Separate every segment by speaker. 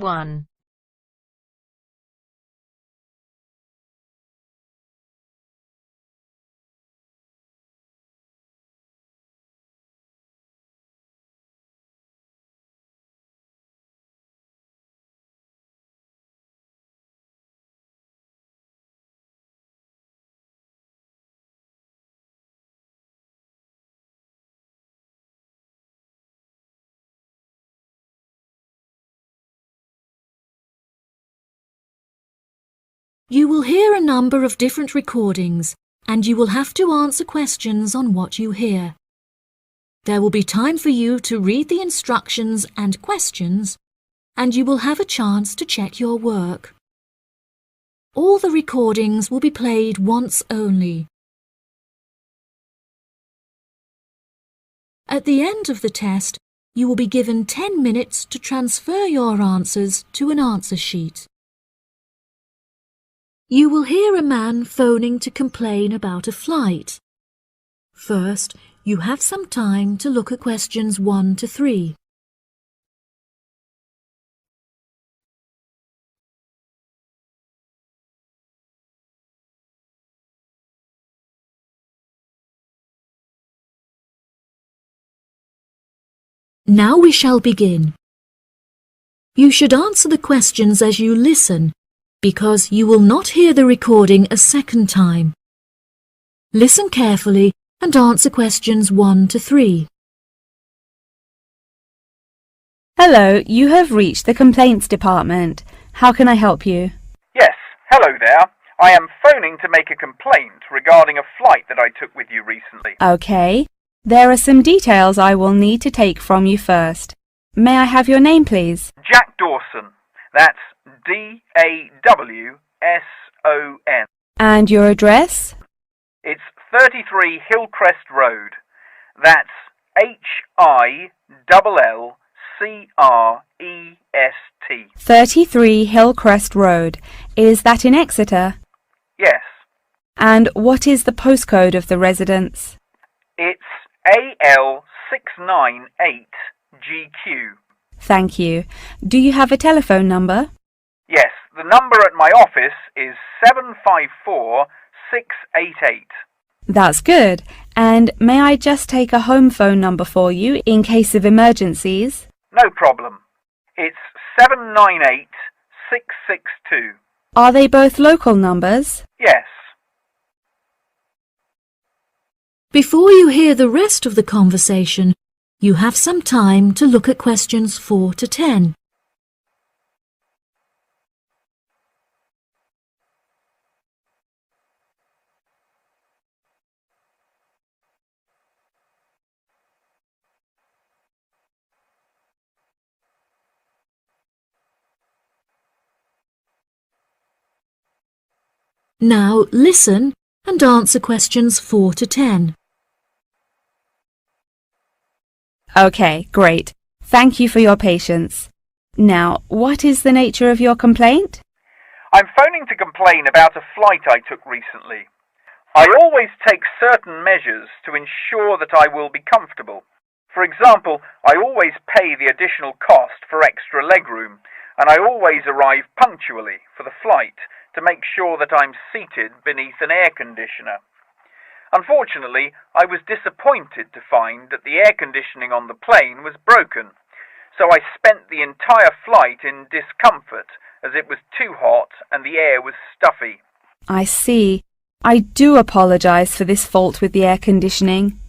Speaker 1: 1.
Speaker 2: You will hear a number of different recordings, and you will have to answer questions on what you hear. There will be time for you to read the instructions and questions, and you will have a chance to check your work. All the recordings will be played once only. At the end of the test, you will be given 10 minutes to transfer your answers to an answer sheet. You will hear a man phoning to complain about a flight. First, you have some time to look at questions 1 to 3. Now we shall begin. You should answer the questions as you listen, because you will not hear the recording a second time. Listen carefully and answer questions 1 to 3.
Speaker 3: Hello, you have reached the complaints department. How can I help you?
Speaker 4: Yes, hello there. I am phoning to make a complaint regarding a flight that I took with you recently.
Speaker 3: Okay. There are some details I will need to take from you first. May I have your name, please?
Speaker 4: Jack Dawson. That's D-A-W-S-O-N.
Speaker 3: And your address?
Speaker 4: It's 33 Hillcrest Road. That's Hillcrest.
Speaker 3: 33 Hillcrest Road. Is that in Exeter?
Speaker 4: Yes.
Speaker 3: And what is the postcode of the residence?
Speaker 4: It's AL698GQ.
Speaker 3: Thank you. Do you have a telephone number?
Speaker 4: Yes, the number at my office is 754688.
Speaker 3: That's good. And may I just take a home phone number for you in case of emergencies?
Speaker 4: No problem. It's 798662.
Speaker 3: Are they both local numbers?
Speaker 4: Yes.
Speaker 2: Before you hear the rest of the conversation, you have some time to look at questions 4 to 10. Now listen and answer questions 4 to 10.
Speaker 3: Okay, great. Thank you for your patience. Now, what is the nature of your complaint?
Speaker 4: I'm phoning to complain about a flight I took recently. I always take certain measures to ensure that I will be comfortable. For example, I always pay the additional cost for extra legroom, and I always arrive punctually for the flight to make sure that I'm seated beneath an air conditioner. Unfortunately, I was disappointed to find that the air conditioning on the plane was broken, so I spent the entire flight in discomfort as it was too hot and the air was stuffy.
Speaker 3: I see. I do apologize for this fault with the air conditioning.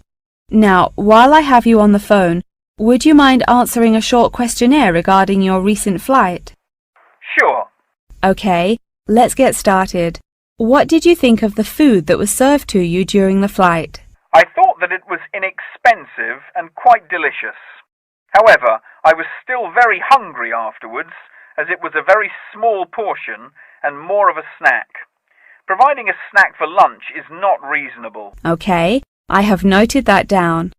Speaker 3: Now, while I have you on the phone, would you mind answering a short questionnaire regarding your recent flight?
Speaker 4: Sure.
Speaker 3: Okay, let's get started. What did you think of the food that was served to you during the flight?
Speaker 4: I thought that it was inexpensive and quite delicious. However, I was still very hungry afterwards, as it was a very small portion and more of a snack. Providing a snack for lunch is not reasonable.
Speaker 3: Okay, I have noted that down.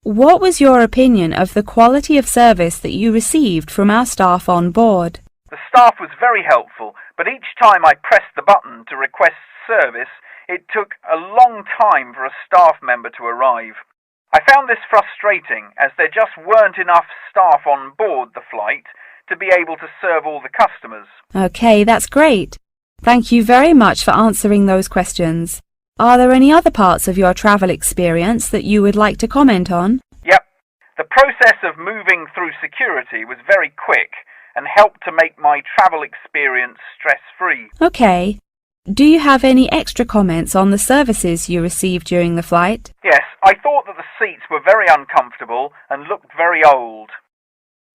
Speaker 3: What was your opinion of the quality of service that you received from our staff on board?
Speaker 4: The staff was very helpful, but each time I pressed the button to request service, it took a long time for a staff member to arrive. I found this frustrating, as there just weren't enough staff on board the flight to be able to serve all the customers.
Speaker 3: Okay, that's great. Thank you very much for answering those questions. Are there any other parts of your travel experience that you would like to comment on?
Speaker 4: Yep. The process of moving through security was very quick and helped to make my travel experience stress-free.
Speaker 3: Okay. Do you have any extra comments on the services you received during the flight?
Speaker 4: Yes, I thought that the seats were very uncomfortable and looked very old.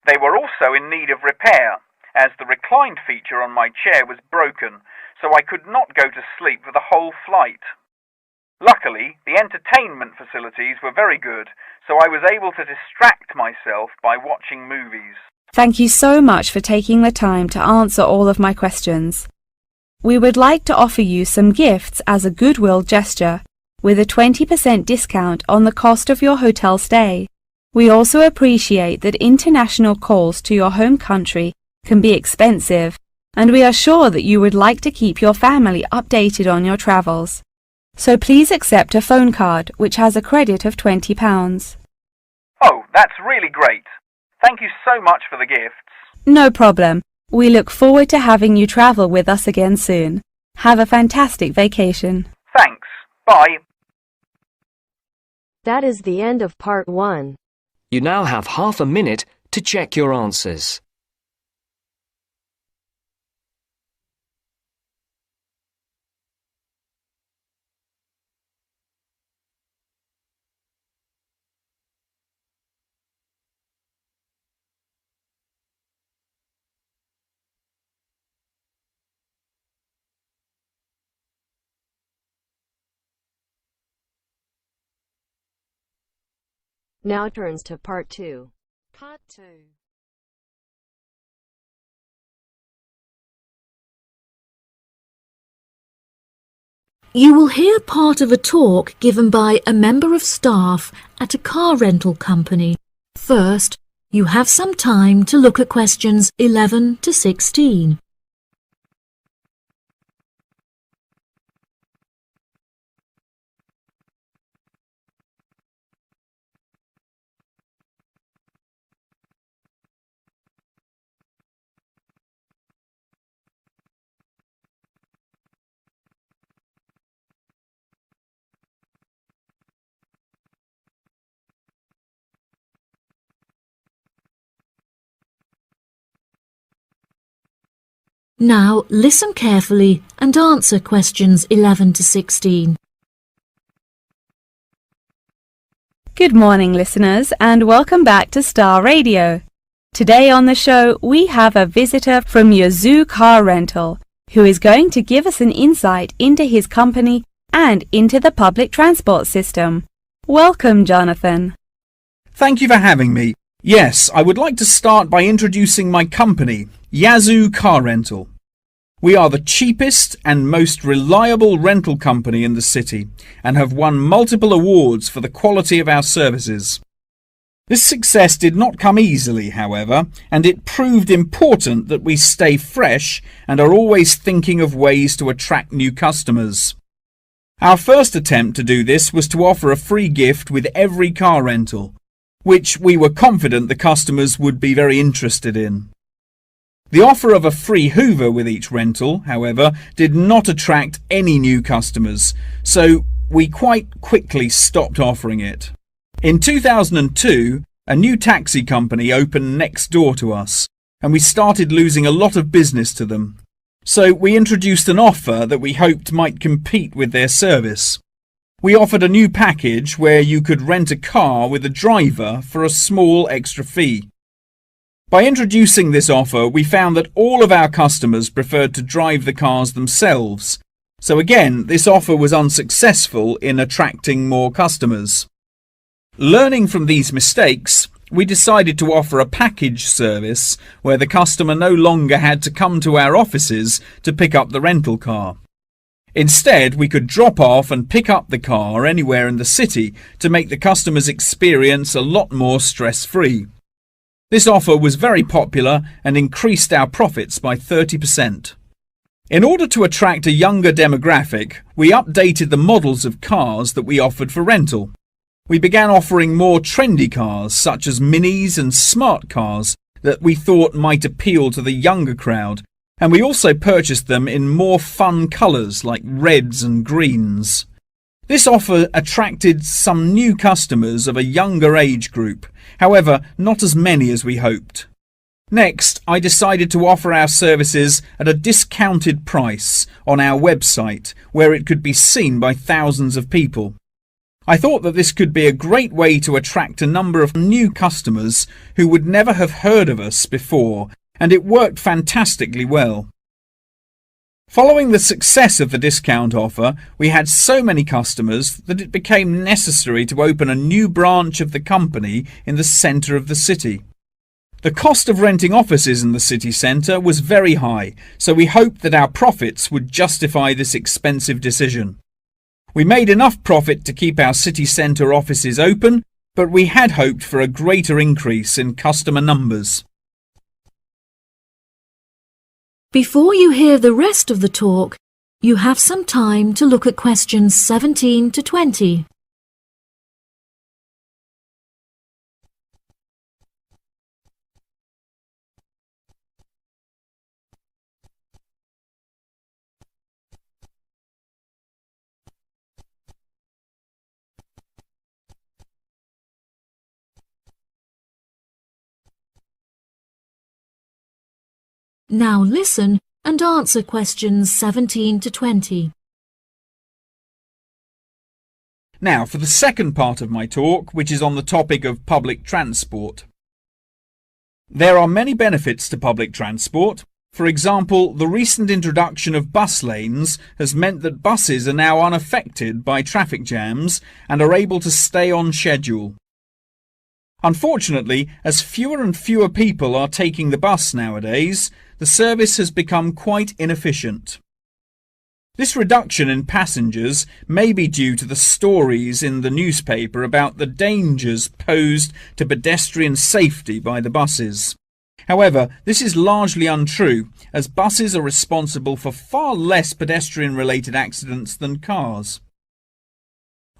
Speaker 4: They were also in need of repair, as the reclined feature on my chair was broken, so I could not go to sleep for the whole flight. Luckily, the entertainment facilities were very good, so I was able to distract myself by watching movies.
Speaker 3: Thank you so much for taking the time to answer all of my questions. We would like to offer you some gifts as a goodwill gesture, with a 20% discount on the cost of your hotel stay. We also appreciate that international calls to your home country can be expensive, and we are sure that you would like to keep your family updated on your travels. So please accept a phone card which has a credit of £20.
Speaker 4: Oh, that's really great. Thank you so much for the gifts.
Speaker 3: No problem. We look forward to having you travel with us again soon. Have a fantastic vacation.
Speaker 4: Thanks. Bye.
Speaker 1: That is the end of part 1.
Speaker 5: You now have half a minute to check your answers.
Speaker 1: Now turns to part 2.
Speaker 6: Part 2.
Speaker 2: You will hear part of a talk given by a member of staff at a car rental company. First, you have some time to look at questions 11 to 16. Now listen carefully and answer questions 11 to 16.
Speaker 3: Good morning, listeners, and welcome back to Star Radio. Today on the show, we have a visitor from Yazoo Car Rental, who is going to give us an insight into his company and into the public transport system. Welcome, Jonathan.
Speaker 7: Thank you for having me. Yes, I would like to start by introducing my company, Yazoo Car Rental. We are the cheapest and most reliable rental company in the city and have won multiple awards for the quality of our services. This success did not come easily, however, and it proved important that we stay fresh and are always thinking of ways to attract new customers. Our first attempt to do this was to offer a free gift with every car rental, which we were confident the customers would be very interested in. The offer of a free Hoover with each rental, however, did not attract any new customers, so we quite quickly stopped offering it. In 2002, a new taxi company opened next door to us, and we started losing a lot of business to them. So we introduced an offer that we hoped might compete with their service. We offered a new package where you could rent a car with a driver for a small extra fee. By introducing this offer, we found that all of our customers preferred to drive the cars themselves. So again, this offer was unsuccessful in attracting more customers. Learning from these mistakes, we decided to offer a package service where the customer no longer had to come to our offices to pick up the rental car. Instead, we could drop off and pick up the car anywhere in the city to make the customer's experience a lot more stress-free. This offer was very popular and increased our profits by 30%. In order to attract a younger demographic, we updated the models of cars that we offered for rental. We began offering more trendy cars such as minis and smart cars that we thought might appeal to the younger crowd, and we also purchased them in more fun colours like reds and greens. This offer attracted some new customers of a younger age group, however, not as many as we hoped. Next, I decided to offer our services at a discounted price on our website, where it could be seen by thousands of people. I thought that this could be a great way to attract a number of new customers who would never have heard of us before, and it worked fantastically well. Following the success of the discount offer, we had so many customers that it became necessary to open a new branch of the company in the centre of the city. The cost of renting offices in the city centre was very high, so we hoped that our profits would justify this expensive decision. We made enough profit to keep our city centre offices open, but we had hoped for a greater increase in customer numbers.
Speaker 2: Before you hear the rest of the talk, you have some time to look at questions 17 to 20. Now listen and answer questions 17 to 20.
Speaker 7: Now for the second part of my talk, which is on the topic of public transport. There are many benefits to public transport. For example, the recent introduction of bus lanes has meant that buses are now unaffected by traffic jams and are able to stay on schedule. Unfortunately, as fewer and fewer people are taking the bus nowadays, the service has become quite inefficient. This reduction in passengers may be due to the stories in the newspaper about the dangers posed to pedestrian safety by the buses. However, this is largely untrue, as buses are responsible for far less pedestrian-related accidents than cars.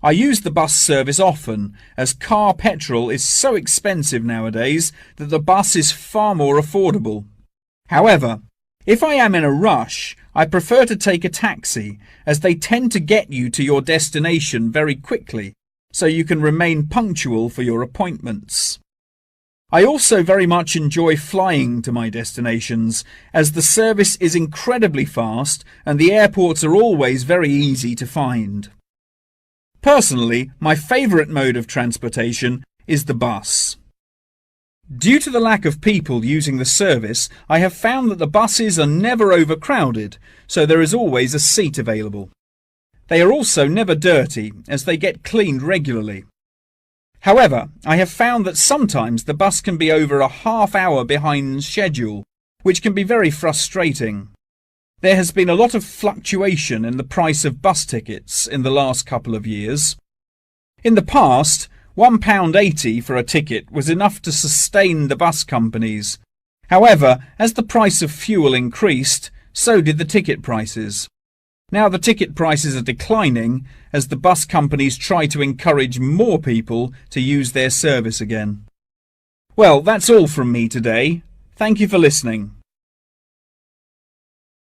Speaker 7: I use the bus service often, as car petrol is so expensive nowadays that the bus is far more affordable. However, if I am in a rush, I prefer to take a taxi, as they tend to get you to your destination very quickly, so you can remain punctual for your appointments. I also very much enjoy flying to my destinations, as the service is incredibly fast and the airports are always very easy to find. Personally, my favourite mode of transportation is the bus. Due to the lack of people using the service, I have found that the buses are never overcrowded, so there is always a seat available. They are also never dirty, as they get cleaned regularly. However, I have found that sometimes the bus can be over a half hour behind schedule, which can be very frustrating. There has been a lot of fluctuation in the price of bus tickets in the last couple of years. In the past, £1.80 for a ticket was enough to sustain the bus companies. However, as the price of fuel increased, so did the ticket prices. Now the ticket prices are declining as the bus companies try to encourage more people to use their service again. Well, that's all from me today. Thank you for listening.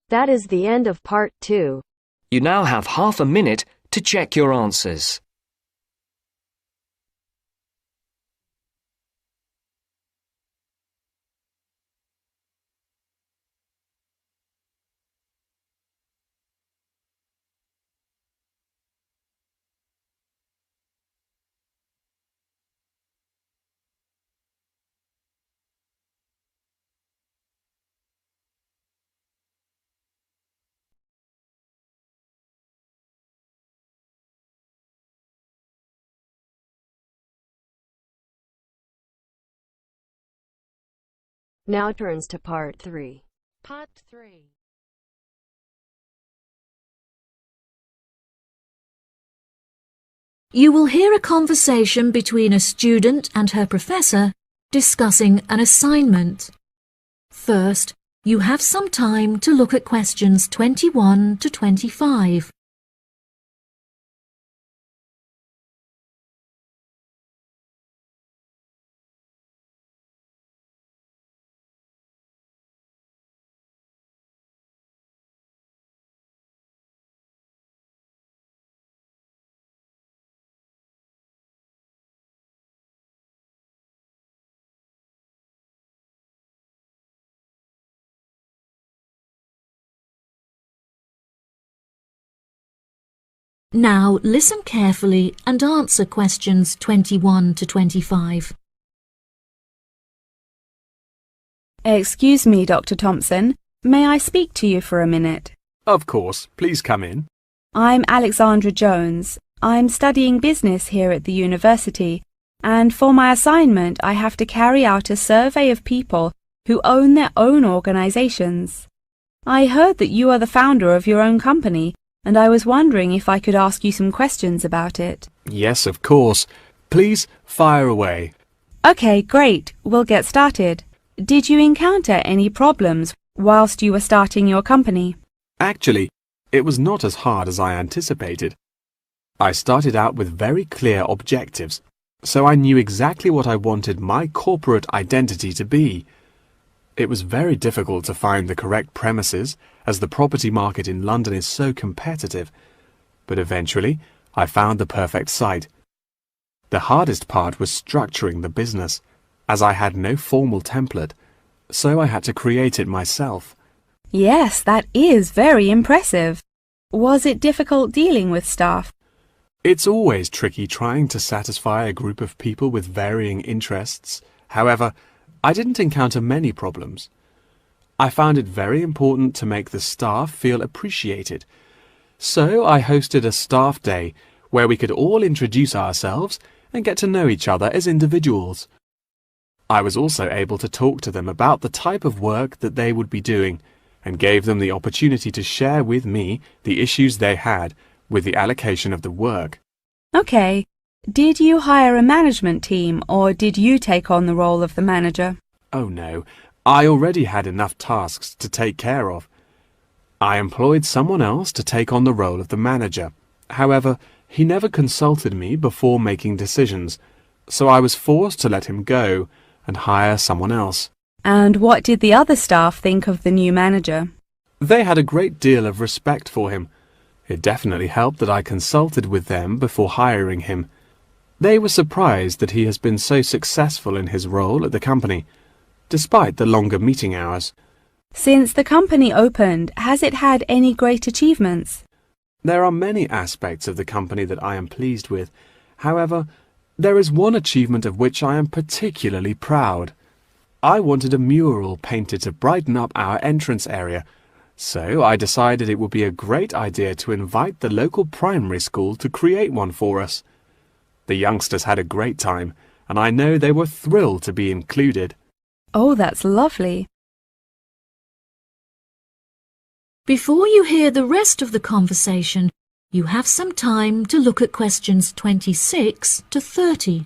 Speaker 1: That is the end of part 2.
Speaker 5: You now have half a minute to check your answers.
Speaker 1: Now turns to part 3.
Speaker 6: Part 3.
Speaker 2: You will hear a conversation between a student and her professor discussing an assignment. First, you have some time to look at questions 21 to 25. Now listen carefully and answer questions 21 to 25.
Speaker 3: Excuse me, Dr. Thompson. May I speak to you for a minute?
Speaker 6: Of course. Please come in.
Speaker 3: I'm Alexandra Jones. I'm studying business here at the university, and for my assignment I have to carry out a survey of people who own their own organizations. I heard that you are the founder of your own company, and I was wondering if I could ask you some questions about it.
Speaker 6: Yes, of course. Please fire away.
Speaker 3: Okay, great. We'll get started. Did you encounter any problems whilst you were starting your company?
Speaker 6: Actually, it was not as hard as I anticipated. I started out with very clear objectives, so I knew exactly what I wanted my corporate identity to be. It was very difficult to find the correct premises, as the property market in London is so competitive, but eventually I found the perfect site. The hardest part was structuring the business, as I had no formal template, so I had to create it myself.
Speaker 3: Yes, that is very impressive. Was it difficult dealing with staff?
Speaker 6: It's always tricky trying to satisfy a group of people with varying interests. However, I didn't encounter many problems. I found it very important to make the staff feel appreciated. So I hosted a staff day where we could all introduce ourselves and get to know each other as individuals. I was also able to talk to them about the type of work that they would be doing and gave them the opportunity to share with me the issues they had with the allocation of the work.
Speaker 3: Okay. Did you hire a management team, or did you take on the role of the manager?
Speaker 6: Oh no, I already had enough tasks to take care of. I employed someone else to take on the role of the manager. However, he never consulted me before making decisions, so I was forced to let him go and hire someone else.
Speaker 3: And what did the other staff think of the new manager?
Speaker 6: They had a great deal of respect for him. It definitely helped that I consulted with them before hiring him. They were surprised that he has been so successful in his role at the company, despite the longer meeting hours.
Speaker 3: Since the company opened, has it had any great achievements?
Speaker 6: There are many aspects of the company that I am pleased with. However, there is one achievement of which I am particularly proud. I wanted a mural painted to brighten up our entrance area, so I decided it would be a great idea to invite the local primary school to create one for us. The youngsters had a great time, and I know they were thrilled to be included.
Speaker 3: Oh, that's lovely.
Speaker 2: Before you hear the rest of the conversation, you have some time to look at questions 26 to 30.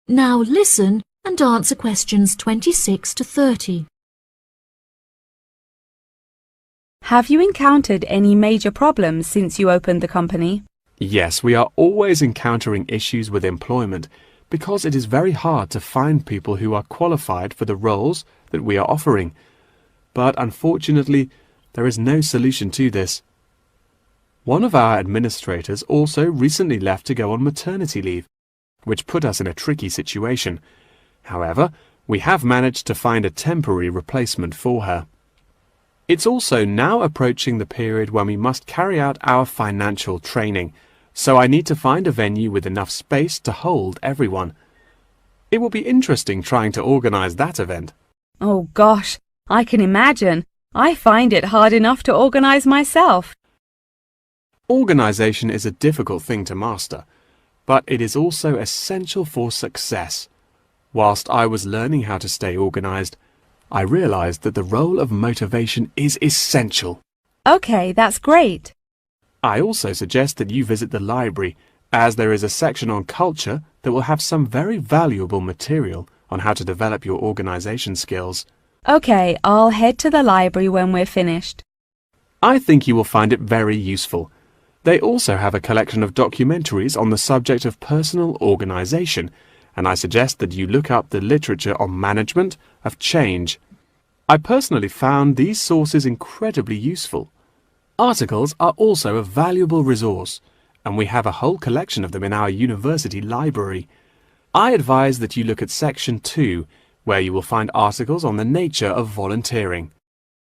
Speaker 2: Now listen and answer questions 26 to 30.
Speaker 3: Have you encountered any major problems since you opened the company?
Speaker 6: Yes, we are always encountering issues with employment because it is very hard to find people who are qualified for the roles that we are offering. But unfortunately, there is no solution to this. One of our administrators also recently left to go on maternity leave, which put us in a tricky situation. However, we have managed to find a temporary replacement for her. It's also now approaching the period when we must carry out our financial training, so I need to find a venue with enough space to hold everyone. It will be interesting trying to organize that event.
Speaker 3: Oh gosh, I can imagine. I find it hard enough to organize myself.
Speaker 6: Organization is a difficult thing to master, but it is also essential for success. Whilst I was learning how to stay organized, I realized that the role of motivation is essential.
Speaker 3: Okay, that's great.
Speaker 6: I also suggest that you visit the library, as there is a section on culture that will have some very valuable material on how to develop your organization skills.
Speaker 3: Okay, I'll head to the library when we're finished.
Speaker 6: I think you will find it very useful. They also have a collection of documentaries on the subject of personal organization, and I suggest that you look up the literature on management of change. I personally found these sources incredibly useful. Articles are also a valuable resource, and we have a whole collection of them in our university library. I advise that you look at Section 2, where you will find articles on the nature of volunteering.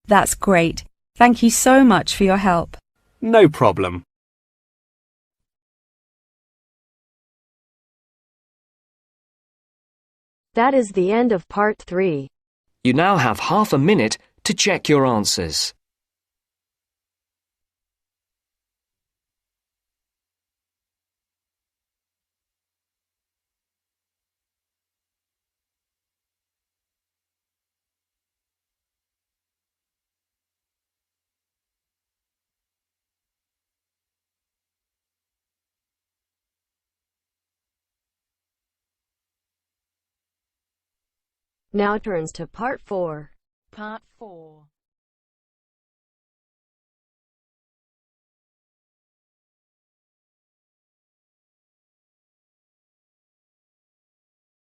Speaker 3: That's great. Thank you so much for your help.
Speaker 6: No problem.
Speaker 1: That is the end of part 3.
Speaker 5: You now have half a minute to check your answers.
Speaker 1: Now turns to part 4.
Speaker 2: Part 4.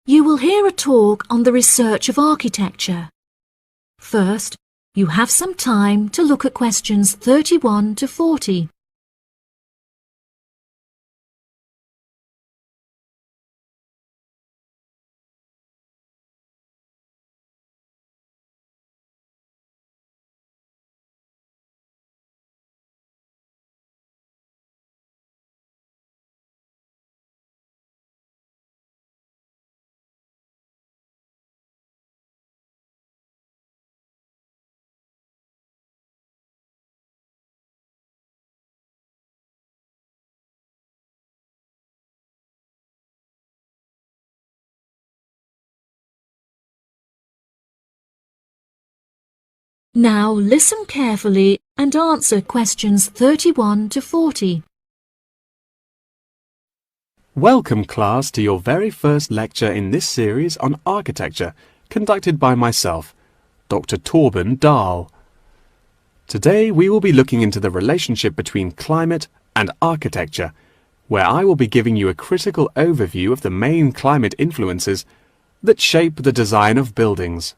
Speaker 2: You will hear a talk on the research of architecture. First, you have some time to look at questions 31 to 40. Now listen carefully and answer questions 31 to 40.
Speaker 6: Welcome, class, to your very first lecture in this series on architecture, conducted by myself, Dr. Torben Dahl. Today we will be looking into the relationship between climate and architecture, where I will be giving you a critical overview of the main climate influences that shape the design of buildings.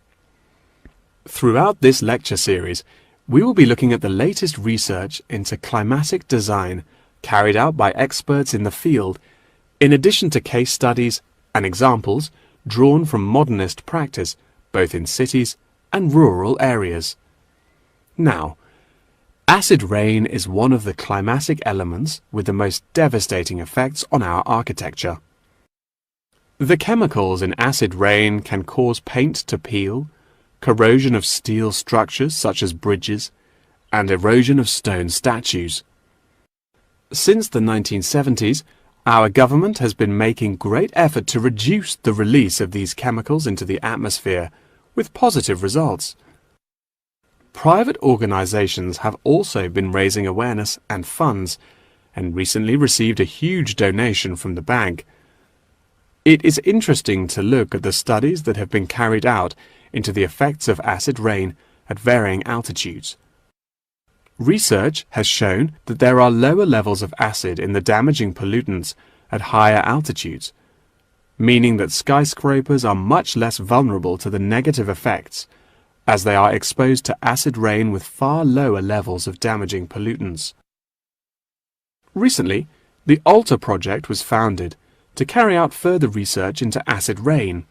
Speaker 6: Throughout this lecture series, we will be looking at the latest research into climatic design carried out by experts in the field, in addition to case studies and examples drawn from modernist practice, both in cities and rural areas. Now, acid rain is one of the climatic elements with the most devastating effects on our architecture. The chemicals in acid rain can cause paint to peel, corrosion of steel structures such as bridges, and erosion of stone statues. Since the 1970s, our government has been making great effort to reduce the release of these chemicals into the atmosphere, with positive results. Private organizations have also been raising awareness and funds, and recently received a huge donation from the bank. It is interesting to look at the studies that have been carried out into the effects of acid rain at varying altitudes. Research has shown that there are lower levels of acid in the damaging pollutants at higher altitudes, meaning that skyscrapers are much less vulnerable to the negative effects, as they are exposed to acid rain with far lower levels of damaging pollutants. Recently, the ALTA project was founded to carry out further research into acid rain.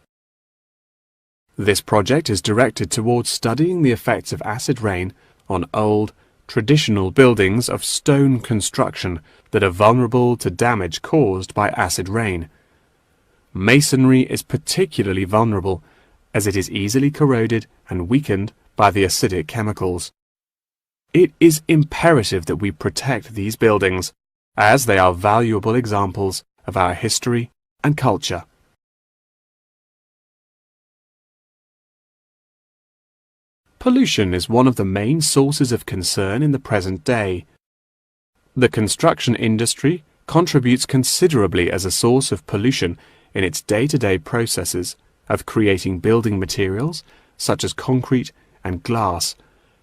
Speaker 6: This project is directed towards studying the effects of acid rain on old, traditional buildings of stone construction that are vulnerable to damage caused by acid rain. Masonry is particularly vulnerable, as it is easily corroded and weakened by the acidic chemicals. It is imperative that we protect these buildings, as they are valuable examples of our history and culture. Pollution is one of the main sources of concern in the present day. The construction industry contributes considerably as a source of pollution in its day-to-day processes of creating building materials such as concrete and glass.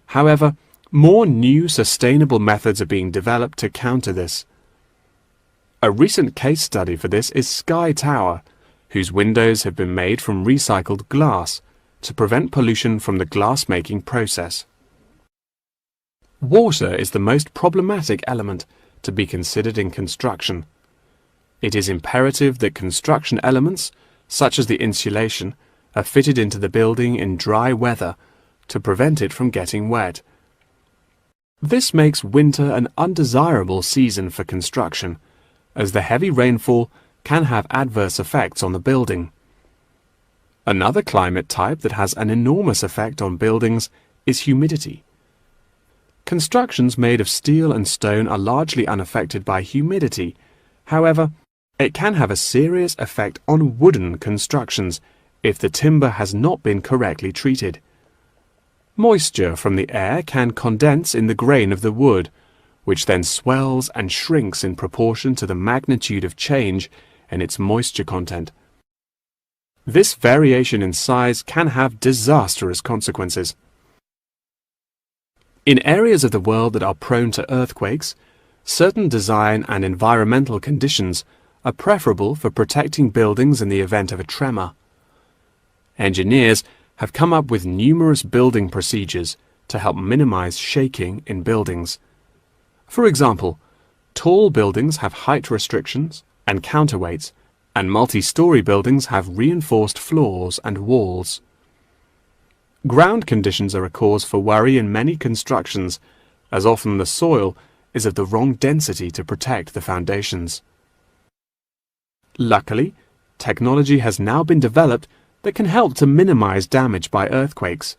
Speaker 6: However, more new sustainable methods are being developed to counter this. A recent case study for this is Sky Tower, whose windows have been made from recycled glass, to prevent pollution from the glass-making process. Water is the most problematic element to be considered in construction. It is imperative that construction elements, such as the insulation, are fitted into the building in dry weather to prevent it from getting wet. This makes winter an undesirable season for construction, as the heavy rainfall can have adverse effects on the building. Another climate type that has an enormous effect on buildings is humidity. Constructions made of steel and stone are largely unaffected by humidity. However, it can have a serious effect on wooden constructions if the timber has not been correctly treated. Moisture from the air can condense in the grain of the wood, which then swells and shrinks in proportion to the magnitude of change in its moisture content. This variation in size can have disastrous consequences. In areas of the world that are prone to earthquakes, certain design and environmental conditions are preferable for protecting buildings in the event of a tremor. Engineers have come up with numerous building procedures to help minimize shaking in buildings. For example, tall buildings have height restrictions and counterweights, and multi-story buildings have reinforced floors and walls. Ground conditions are a cause for worry in many constructions, as often the soil is of the wrong density to protect the foundations. Luckily, technology has now been developed that can help to minimize damage by earthquakes.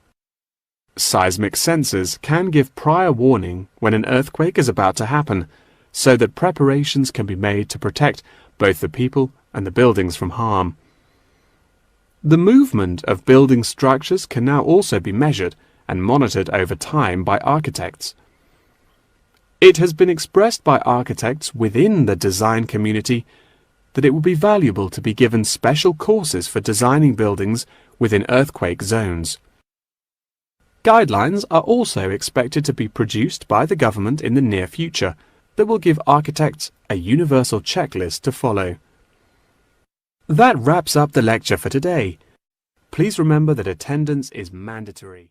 Speaker 6: Seismic sensors can give prior warning when an earthquake is about to happen, so that preparations can be made to protect both the people and the buildings from harm. The movement of building structures can now also be measured and monitored over time by architects. It has been expressed by architects within the design community that it would be valuable to be given special courses for designing buildings within earthquake zones. Guidelines are also expected to be produced by the government in the near future that will give architects a universal checklist to follow. That wraps up the lecture for today. Please remember that attendance is mandatory.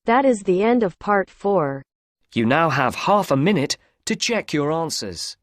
Speaker 1: That is the end of part 4.
Speaker 5: You now have half a minute to check your answers.